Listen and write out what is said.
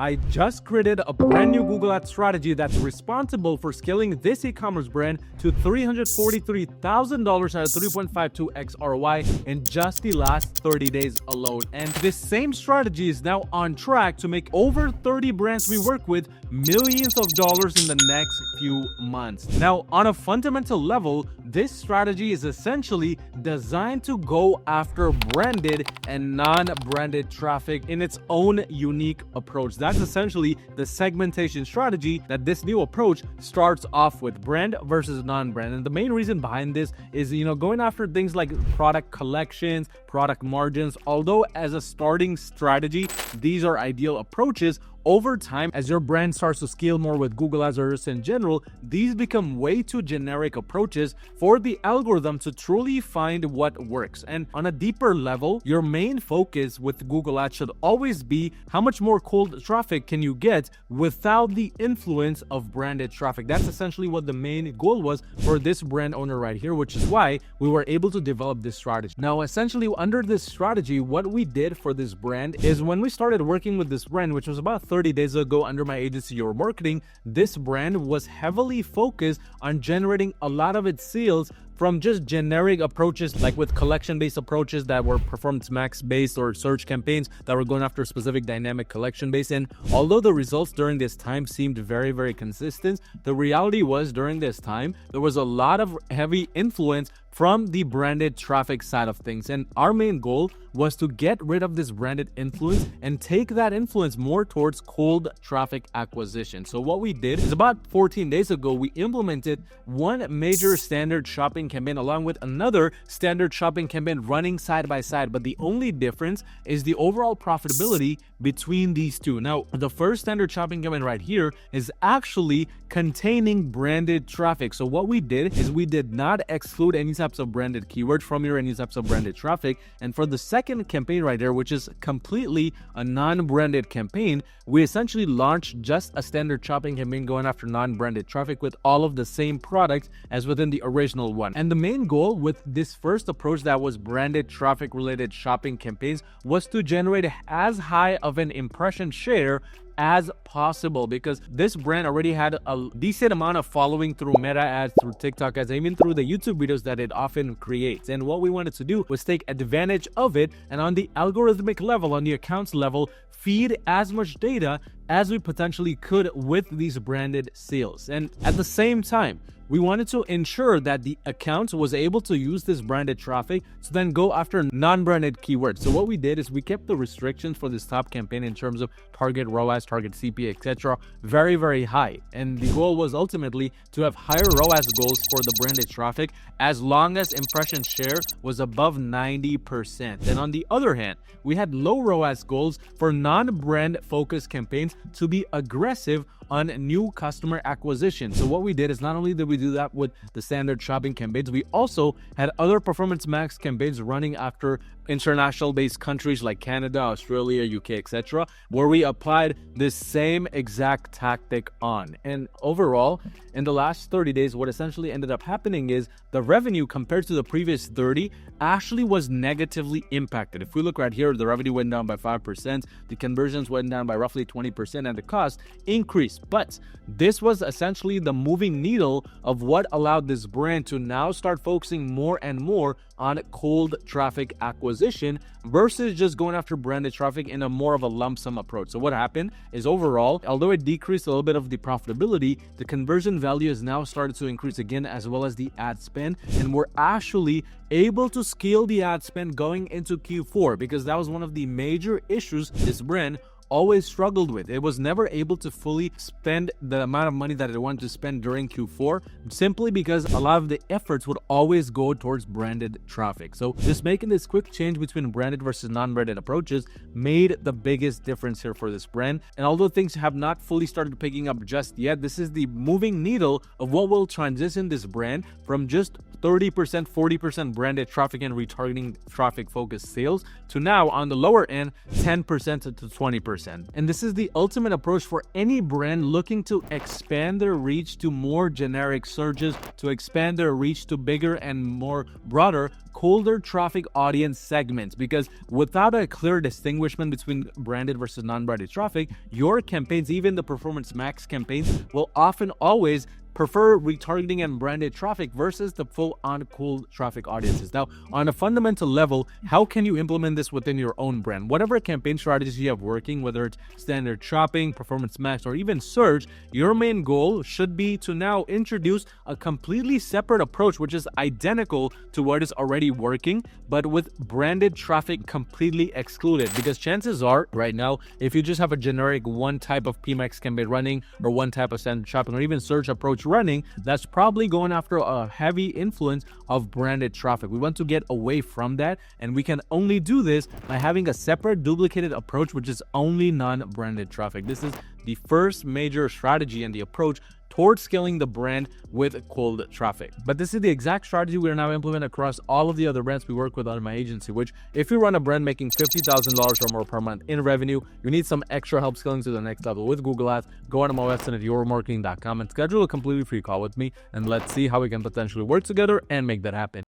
I just created a brand new Google Ads strategy that's responsible for scaling this e-commerce brand to $343,000 at a 3.52x ROI in just the last 30 days alone. And this same strategy is now on track to make over 30 brands we work with millions of dollars in the next few months. Now, on a fundamental level, this strategy is essentially designed to go after branded and non-branded traffic in its own unique approach. That's essentially the segmentation strategy that this new approach starts off with, brand versus non-brand. And the main reason behind this is, going after things like product collections, product margins. Although as a starting strategy, these are ideal approaches, over time, as your brand starts to scale more with Google Ads or in general, these become way too generic approaches for the algorithm to truly find what works. And on a deeper level, your main focus with Google Ads should always be how much more cold traffic can you get without the influence of branded traffic. That's essentially what the main goal was for this brand owner right here, which is why we were able to develop this strategy. Now, essentially under this strategy, what we did for this brand is when we started working with this brand, which was about 30 days ago under my agency Your Marketing, this brand was heavily focused on generating a lot of its sales from just generic approaches, like with collection-based approaches that were performance max-based, or search campaigns that were going after specific dynamic collection-based. And although the results during this time seemed very, very consistent, the reality was during this time, there was a lot of heavy influence from the branded traffic side of things. And our main goal was to get rid of this branded influence and take that influence more towards cold traffic acquisition. So what we did is about 14 days ago, we implemented one major standard shopping campaign along with another standard shopping campaign running side by side. But the only difference is the overall profitability between these two. Now, the first standard shopping campaign right here is actually containing branded traffic. So what we did is we did not exclude any types of branded keywords from here, any types of branded traffic. And for the second campaign right there, which is completely a non-branded campaign, we essentially launched just a standard shopping campaign going after non-branded traffic with all of the same products as within the original one. And the main goal with this first approach that was branded traffic related shopping campaigns was to generate as high of an impression share as possible, because this brand already had a decent amount of following through Meta ads, through TikTok ads, even through the YouTube videos that it often creates. And what we wanted to do was take advantage of it, and on the algorithmic level, on the accounts level, feed as much data as we potentially could with these branded sales. And at the same time, we wanted to ensure that the account was able to use this branded traffic to then go after non-branded keywords. So what we did is we kept the restrictions for this top campaign in terms of target ROAS, target CPA, etc. very, very high. And the goal was ultimately to have higher ROAS goals for the branded traffic as long as impression share was above 90%. And on the other hand, we had low ROAS goals for non-brand focused campaigns to be aggressive on new customer acquisition. So what we did is not only did we do that with the standard shopping campaigns, we also had other performance max campaigns running after international based countries like Canada, Australia, UK, etc., where we applied this same exact tactic on. And overall, in the last 30 days, what essentially ended up happening is the revenue compared to the previous 30 actually was negatively impacted. If we look right here, the revenue went down by 5%, the conversions went down by roughly 20%, and the cost increased. But this was essentially the moving needle of what allowed this brand to now start focusing more and more on cold traffic acquisition versus just going after branded traffic in a more of a lump sum approach. So what happened is overall, although it decreased a little bit of the profitability, the conversion value has now started to increase again, as well as the ad spend. And we're actually able to scale the ad spend going into Q4, because that was one of the major issues this brand always struggled with. It was never able to fully spend the amount of money that it wanted to spend during Q4, simply because a lot of the efforts would always go towards branded traffic. So just making this quick change between branded versus non-branded approaches made the biggest difference here for this brand. And although things have not fully started picking up just yet, this is the moving needle of what will transition this brand from just 30%, 40% branded traffic and retargeting traffic focused sales to now on the lower end, 10% to 20%. 100%. And this is the ultimate approach for any brand looking to expand their reach to more generic searches, to expand their reach to bigger and more broader, colder traffic audience segments. Because without a clear distinguishment between branded versus non-branded traffic, your campaigns, even the Performance Max campaigns, will often always prefer retargeting and branded traffic versus the full-on cold traffic audiences. Now, on a fundamental level, how can you implement this within your own brand? Whatever campaign strategies you have working, whether it's standard shopping, Performance Max, or even search, your main goal should be to now introduce a completely separate approach, which is identical to what is already working, but with branded traffic completely excluded. Because chances are, right now, if you just have a generic one type of PMAX campaign running, or one type of standard shopping, or even search approach running, that's probably going after a heavy influence of branded traffic. We want to get away from that, and we can only do this by having a separate duplicated approach, which is only non-branded traffic. This is the first major strategy and the approach towards scaling the brand with cold traffic. But this is the exact strategy we are now implementing across all of the other brands we work with on my agency, which if you run a brand making $50,000 or more per month in revenue, you need some extra help scaling to the next level with Google Ads, go on to my website at yourmarketing.com and schedule a completely free call with me, and let's see how we can potentially work together and make that happen.